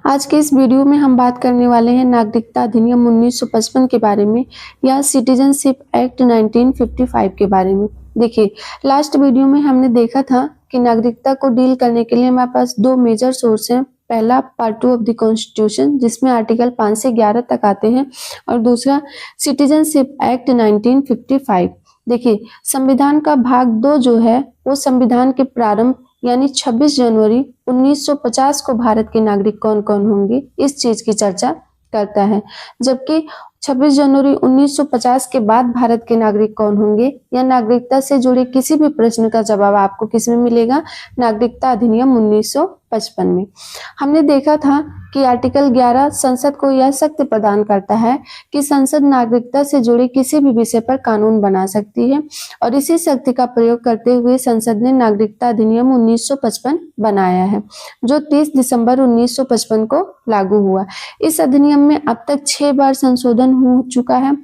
आज के इस वीडियो में हम बात करने वाले हैं नागरिकता अधिनियम 1955 के बारे में या सिटीजनशिप एक्ट 1955 के बारे में। देखिए, लास्ट वीडियो में हमने देखा था कि नागरिकता को डील करने के लिए हमारे पास दो मेजर सोर्स हैं। पहला पार्ट 2 ऑफ द कॉन्स्टिट्यूशन जिसमें आर्टिकल 5 से 11 तक आते हैं और दूसरा सिटीजनशिप एक्ट 1955। देखिए, संविधान का भाग 2 जो है वो संविधान के प्रारंभ यानी 26 जनवरी 1950 को भारत के नागरिक कौन कौन होंगे इस चीज की चर्चा करता है, जबकि 26 जनवरी 1950 के बाद भारत के नागरिक कौन होंगे या नागरिकता से जुड़े किसी भी प्रश्न का जवाब आपको किस में मिलेगा, नागरिकता अधिनियम 1955 में। हमने देखा था कि आर्टिकल 11 संसद को यह शक्ति प्रदान करता है कि संसद नागरिकता से जुड़े किसी भी विषय पर कानून बना सकती है और इसी शक्ति का प्रयोग करते हुए संसद ने नागरिकता अधिनियम 1955 बनाया है जो 30 दिसंबर 1955 को लागू हुआ। इस अधिनियम में अब तक 6 बार संशोधन हो चुका है।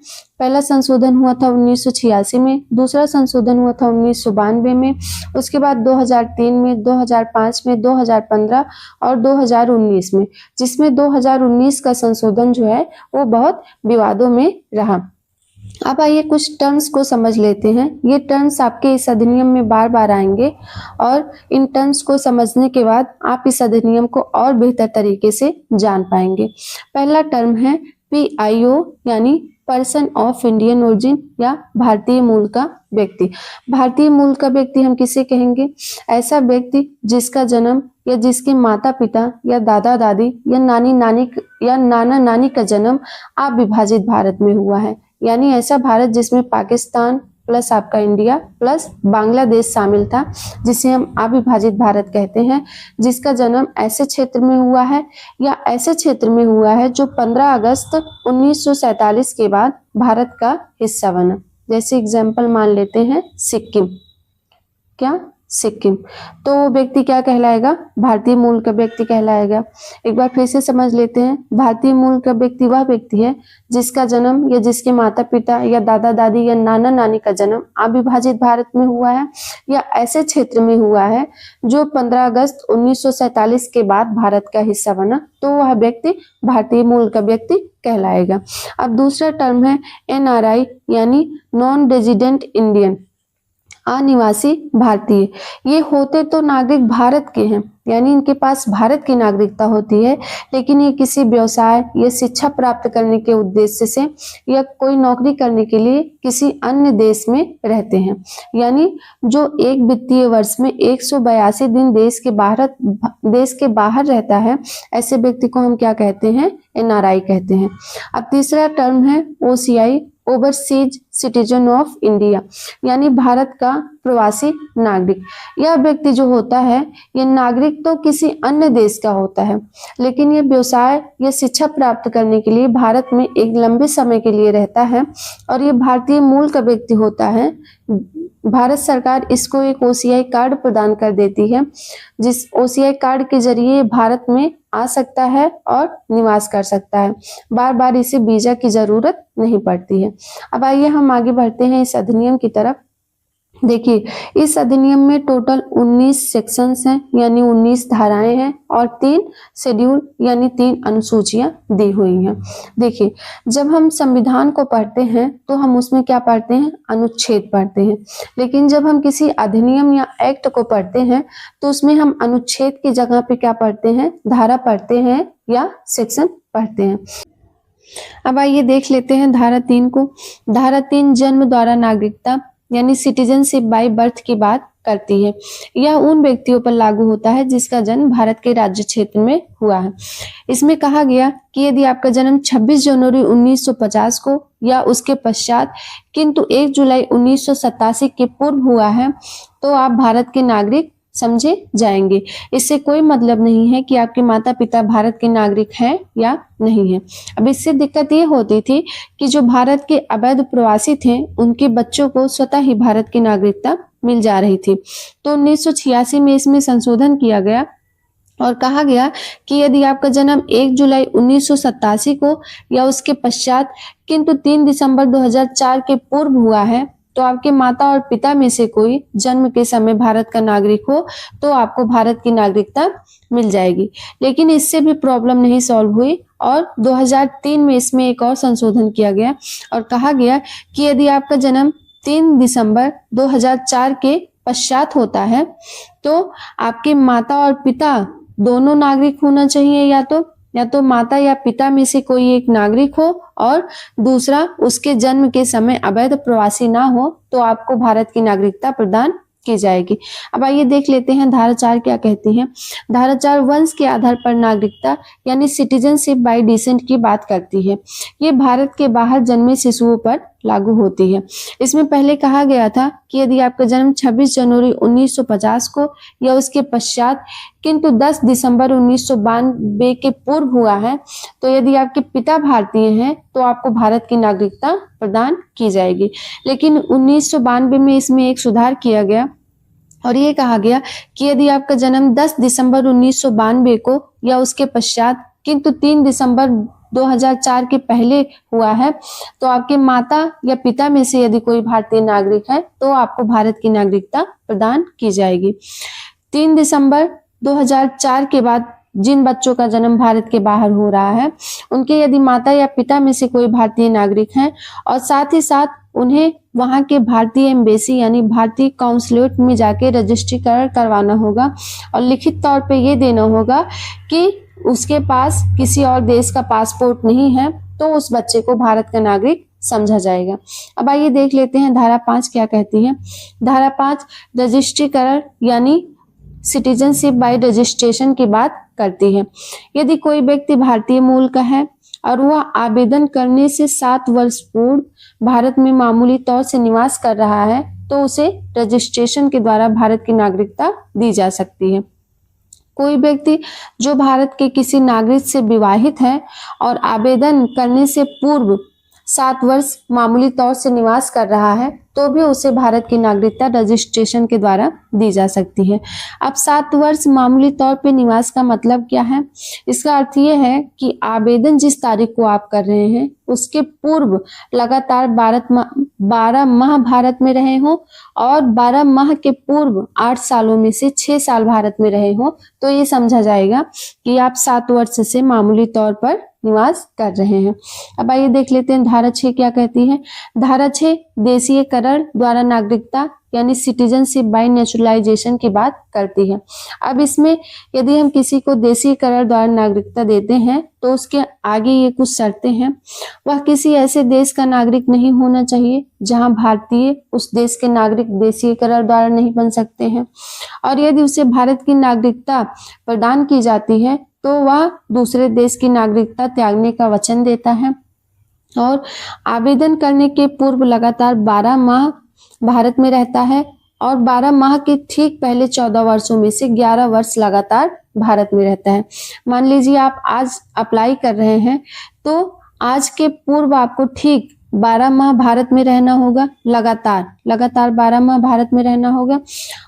पहला संशोधन हुआ था 1986 में, दूसरा संशोधन हुआ था 1992 में, उसके बाद 2003 में, 2005 में, 2015 और 2019 में, जिसमें 2019 का संशोधन जो है वो बहुत विवादों में रहा। अब आइए कुछ टर्म्स को समझ लेते हैं। ये टर्म्स आपके इस अधिनियम में बार बार आएंगे और इन टर्म्स को समझने के बाद आप इस अधिनियम को और बेहतर तरीके से जान पाएंगे। पहला टर्म है PIO यानी पर्सन ऑफ इंडियन ओरिजिन या भारतीय मूल का व्यक्ति। भारतीय मूल का व्यक्ति हम किसे कहेंगे? ऐसा व्यक्ति जिसका जन्म या जिसके माता पिता या दादा दादी या नानी नानी या नाना नानी का जन्म अविभाजित भारत में हुआ है, यानी ऐसा भारत जिसमें पाकिस्तान प्लस आपका इंडिया प्लस बांग्लादेश शामिल था, जिसे हम अविभाजित भारत कहते हैं, जिसका जन्म ऐसे क्षेत्र में हुआ है या ऐसे क्षेत्र में हुआ है जो 15 अगस्त 1947 के बाद भारत का हिस्सा बना। जैसे एग्जाम्पल मान लेते हैं सिक्किम। क्या? सिक्किम। तो वो व्यक्ति क्या कहलाएगा? भारतीय मूल का व्यक्ति कहलाएगा। एक बार फिर से समझ लेते हैं। भारतीय मूल का व्यक्ति वह व्यक्ति है जिसका जन्म या जिसके माता पिता या दादा दादी या नाना नानी का जन्म अविभाजित भारत में हुआ है या ऐसे क्षेत्र में हुआ है जो 15 अगस्त 1947 के बाद भारत का हिस्सा बना, तो वह व्यक्ति भारतीय मूल का व्यक्ति कहलाएगा। अब दूसरा टर्म है NRI यानी नॉन रेजिडेंट इंडियन, अनिवासी भारतीय। ये होते तो नागरिक भारत के हैं, यानी इनके पास भारत की नागरिकता होती है, लेकिन ये किसी व्यवसाय या शिक्षा प्राप्त करने के उद्देश्य से या कोई नौकरी करने के लिए किसी अन्य देश में रहते हैं, यानी जो एक वित्तीय वर्ष में 182 दिन देश के बाहर रहता है, ऐसे व्यक्ति को हम क्या कहते हैं? NRI कहते हैं। अब तीसरा टर्म है OCI overseas citizen of India, यानी भारत का प्रवासी नागरिक। यह व्यक्ति जो होता है ये नागरिक तो किसी अन्य देश का होता है, लेकिन ये व्यवसाय या शिक्षा प्राप्त करने के लिए भारत में एक लंबे समय के लिए रहता है और ये भारतीय मूल का व्यक्ति होता है। भारत सरकार इसको एक OCI कार्ड प्रदान कर देती है, जिस OCI कार्ड के जरिए भारत में आ सकता है और निवास कर सकता है। बार बार इसे वीजा की जरूरत नहीं पड़ती है। अब आइए हम आगे बढ़ते हैं इस अधिनियम की तरफ। देखिए, इस अधिनियम में टोटल 19 सेक्शंस हैं, यानी 19 धाराएं हैं और 3 शेड्यूल यानी 3 अनुसूचियां दी हुई हैं। देखिए, जब हम संविधान को पढ़ते हैं तो हम उसमें क्या पढ़ते हैं? अनुच्छेद पढ़ते हैं, लेकिन जब हम किसी अधिनियम या एक्ट को पढ़ते हैं तो उसमें हम अनुच्छेद की जगह पे क्या पढ़ते हैं? धारा पढ़ते हैं या सेक्शन पढ़ते हैं। अब आइए देख लेते हैं धारा 3 को। धारा 3 जन्म द्वारा नागरिकता यानी सिटीजनशिप बाय बर्थ की बात करती है। यह उन व्यक्तियों पर लागू होता है जिसका जन्म भारत के राज्य क्षेत्र में हुआ है। इसमें कहा गया कि यदि आपका जन्म 26 जनवरी 1950 को या उसके पश्चात किंतु 1 जुलाई 1987 के पूर्व हुआ है तो आप भारत के नागरिक समझे जाएंगे। इससे कोई मतलब नहीं है कि आपके माता पिता भारत के नागरिक हैं या नहीं है। अब इससे दिक्कत ये होती थी कि जो भारत के अवैध प्रवासी थे उनके बच्चों को स्वतः ही भारत की नागरिकता मिल जा रही थी। तो 1986 में इसमें संशोधन किया गया और कहा गया कि यदि आपका जन्म 1 जुलाई 1987 को या उसके पश्चात किंतु 3 दिसंबर 2004 के पूर्व हुआ है तो आपके माता और पिता में से कोई जन्म के समय भारत का नागरिक हो तो आपको भारत की नागरिकता मिल जाएगी। लेकिन इससे भी प्रॉब्लम नहीं सॉल्व हुई और 2003 में इसमें एक और संशोधन किया गया और कहा गया कि यदि आपका जन्म 3 दिसंबर 2004 के पश्चात होता है तो आपके माता और पिता दोनों नागरिक होना चाहिए, या तो माता या पिता में से कोई एक नागरिक हो और दूसरा उसके जन्म के समय अवैध प्रवासी ना हो तो आपको भारत की नागरिकता प्रदान की जाएगी। अब आइए देख लेते हैं धारा 4 क्या कहती है। धारा 4 वंश के आधार पर नागरिकता यानी सिटीजनशिप बाय डिसेंट की बात करती है। ये भारत के बाहर जन्मे शिशुओं पर लागू होती है। इसमें पहले कहा गया था कि यदि आपका जन्म 26 जनवरी 1950 को या उसके पश्चात किंतु 10 दिसंबर 1992 के पूर्व हुआ है तो यदि आपके पिता भारतीय हैं तो आपको भारत की नागरिकता प्रदान की जाएगी। लेकिन 1992 में इसमें एक सुधार किया गया और ये कहा गया कि यदि आपका जन्म 10 दिसंबर 1992 को या उसके पश्चात किंतु 3 दिसंबर 2004 के पहले हुआ है तो आपके माता या पिता में से यदि कोई भारतीय नागरिक है तो आपको भारत की नागरिकता प्रदान की जाएगी। 3 दिसंबर 2004 के बाद जिन बच्चों का जन्म भारत के बाहर हो रहा है उनके यदि माता या पिता में से कोई भारतीय नागरिक हैं और साथ ही साथ उन्हें वहां के भारतीय एम्बेसी यानी भारतीय काउंसलेट में जाके रजिस्ट्रीकरण करवाना होगा और लिखित तौर पे ये देना होगा कि उसके पास किसी और देश का पासपोर्ट नहीं है तो उस बच्चे को भारत का नागरिक समझा जाएगा। अब आइए देख लेते हैं धारा 5 क्या कहती है। धारा 5 रजिस्ट्रीकरण यानी सिटीजनशिप बाय रजिस्ट्रेशन की बात करती है। यदि कोई व्यक्ति भारतीय मूल का है और वह आवेदन करने से 7 वर्ष पूर्व भारत में मामूली तौर से निवास कर रहा है तो उसे रजिस्ट्रेशन के द्वारा भारत की नागरिकता दी जा सकती है। कोई व्यक्ति जो भारत के किसी नागरिक से विवाहित है और आवेदन करने से पूर्व 7 वर्ष मामूली तौर से निवास कर रहा है तो भी उसे भारत की नागरिकता रजिस्ट्रेशन के द्वारा दी जा सकती है। अब 7 वर्ष मामूली तौर पे निवास का मतलब क्या है? इसका अर्थ ये है कि आवेदन जिस तारीख को आप कर रहे हैं उसके पूर्व लगातार 12 माह भारत में रहे हो और 12 माह के पूर्व 8 सालों में से 6 साल भारत में रहे हो तो ये समझा जाएगा कि आप 7 वर्ष से मामूली तौर पर निवास कर रहे हैं। अब आइए देख लेते हैं धारा 6 क्या कहती है। धारा 6 देशीयकरण द्वारा नागरिकता यानी सिटीजनशिप बाय नेचुरलाइजेशन की बात करती है। अब इसमें यदि हम किसी को देशीयकरण द्वारा नागरिकता देते हैं तो उसके आगे ये कुछ शर्तें हैं। वह किसी ऐसे देश का नागरिक नहीं होना चाहिए जहां भारतीय उस देश के नागरिक देशीयकरण द्वारा नहीं बन सकते हैं और यदि उसे भारत की नागरिकता प्रदान की जाती है तो वह दूसरे देश की नागरिकता त्यागने का वचन देता है और आवेदन करने के पूर्व लगातार 12 माह भारत में रहता है और 12 माह के ठीक पहले 14 वर्षों में से 11 वर्ष लगातार भारत में रहता है। मान लीजिए आप आज अप्लाई कर रहे हैं तो आज के पूर्व आपको ठीक 12 माह भारत में रहना होगा, लगातार 12 माह भारत में रहना होगा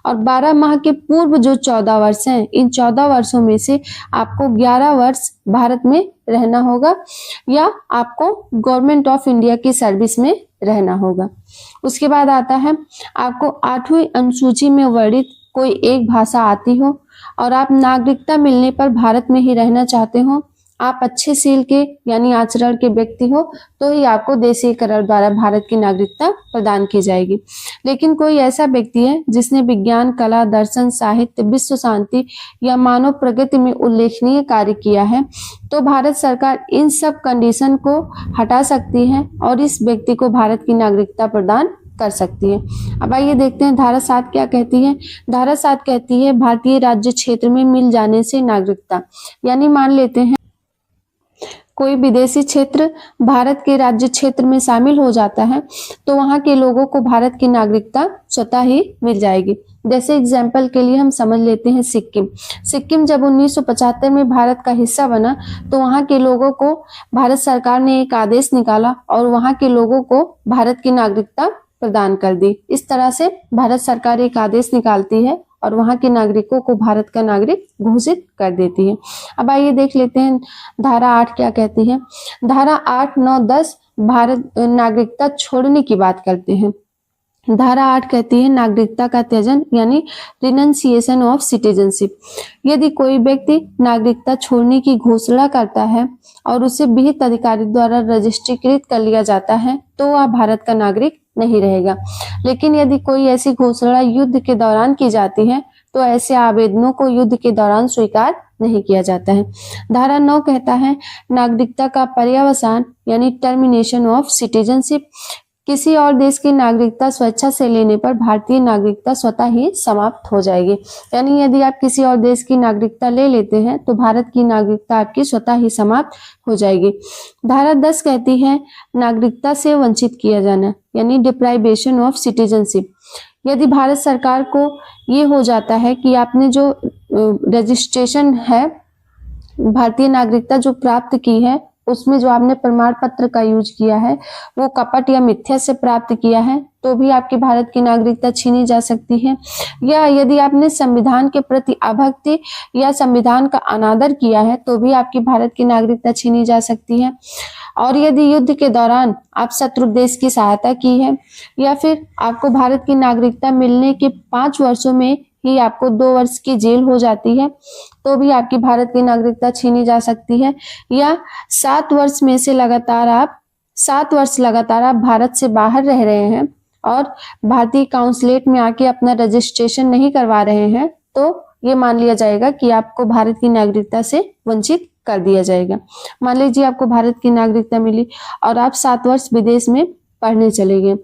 और 12 माह के पूर्व जो 14 वर्ष हैं इन 14 वर्षों में से आपको 11 वर्ष भारत में रहना होगा या आपको गवर्नमेंट ऑफ इंडिया की सर्विस में रहना होगा। उसके बाद आता है आपको 8वीं अनुसूची में वर्णित कोई एक भाषा आती हो और आप नागरिकता मिलने पर भारत में ही रहना चाहते हो, आप अच्छे सील के यानी आचरण के व्यक्ति हो तो ही आपको देशीयकरण द्वारा भारत की नागरिकता प्रदान की जाएगी। लेकिन कोई ऐसा व्यक्ति है जिसने विज्ञान, कला, दर्शन, साहित्य, विश्व शांति या मानव प्रगति में उल्लेखनीय कार्य किया है तो भारत सरकार इन सब कंडीशन को हटा सकती है और इस व्यक्ति को भारत की नागरिकता प्रदान कर सकती है। अब आइए देखते हैं धारा 7 क्या कहती है। धारा 7 कहती है भारतीय राज्य क्षेत्र में मिल जाने से नागरिकता, यानी मान लेते हैं कोई विदेशी क्षेत्र भारत के राज्य क्षेत्र में शामिल हो जाता है तो वहां के लोगों को भारत की नागरिकता स्वतः ही मिल जाएगी। जैसे एग्जाम्पल के लिए हम समझ लेते हैं सिक्किम जब 1975 में भारत का हिस्सा बना तो वहां के लोगों को भारत सरकार ने एक आदेश निकाला और वहां के लोगों को भारत की नागरिकता प्रदान कर दी। इस तरह से भारत सरकार एक आदेश निकालती है और वहां के नागरिकों को भारत का नागरिक घोषित कर देती है। अब आइए देख लेते हैं धारा 8 क्या कहती है। धारा 8, 9, 10 भारत नागरिकता छोड़ने की बात करते हैं। धारा 8 कहती है नागरिकता का त्यजन यानी रिनंसिएशन ऑफ सिटीजनशिप। यदि कोई व्यक्ति नागरिकता छोड़ने की घोषणा करता है और उसे विहित अधिकारी द्वारा रजिस्ट्रीकृत कर लिया जाता है तो वह भारत का नागरिक नहीं रहेगा। लेकिन यदि कोई ऐसी घोषणा युद्ध के दौरान की जाती है तो ऐसे आवेदनों को युद्ध के दौरान स्वीकार नहीं किया जाता है। धारा 9 कहता है नागरिकता का पर्यवसान यानी टर्मिनेशन ऑफ सिटीजनशिप। किसी और देश की नागरिकता स्वेच्छा से लेने पर भारतीय नागरिकता स्वतः ही समाप्त हो जाएगी। यानी यदि आप किसी और देश की नागरिकता ले लेते हैं तो भारत की नागरिकता आपकी स्वतः ही समाप्त हो जाएगी। धारा 10 कहती है नागरिकता से वंचित किया जाना यानी डिप्राइवेशन ऑफ सिटीजनशिप। यदि भारत सरकार को ये हो जाता है कि आपने जो रजिस्ट्रेशन है, भारतीय नागरिकता जो प्राप्त की है, उसमें जो आपने प्रमाण पत्र का यूज किया है वो कपट या मिथ्या से प्राप्त किया है, तो भी आपकी भारत की नागरिकता छीनी जा सकती है। या यदि आपने संविधान के प्रति अभक्ति या संविधान का अनादर किया है तो भी आपकी भारत की नागरिकता छीनी जा सकती है। और यदि युद्ध के दौरान आप शत्रु देश की सहायता की है या फिर आपको भारत की नागरिकता मिलने के 5 वर्षों में ही आपको 2 वर्ष की जेल हो जाती है तो भी आपकी भारत की नागरिकता छीनी जा सकती है। या 7 वर्ष में से लगातार आप 7 वर्ष लगातार आप भारत से बाहर रह रहे हैं और भारतीय काउंसलेट में आके अपना रजिस्ट्रेशन नहीं करवा रहे हैं तो ये मान लिया जाएगा कि आपको भारत की नागरिकता से वंचित कर दिया जाएगा। मान लीजिए आपको भारत की नागरिकता मिली और आप 7 वर्ष विदेश में पढ़ने चले गए।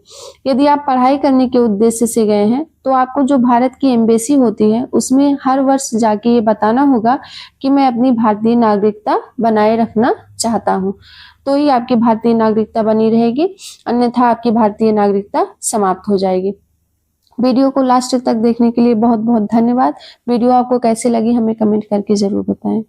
यदि आप पढ़ाई करने के उद्देश्य से गए हैं तो आपको जो भारत की एम्बेसी होती है उसमें हर वर्ष जाके ये बताना होगा कि मैं अपनी भारतीय नागरिकता बनाए रखना चाहता हूँ, तो ही आपकी भारतीय नागरिकता बनी रहेगी, अन्यथा आपकी भारतीय नागरिकता समाप्त हो जाएगी। वीडियो को लास्ट तक देखने के लिए बहुत बहुत धन्यवाद। वीडियो आपको कैसे लगी हमें कमेंट करके जरूर बताएं।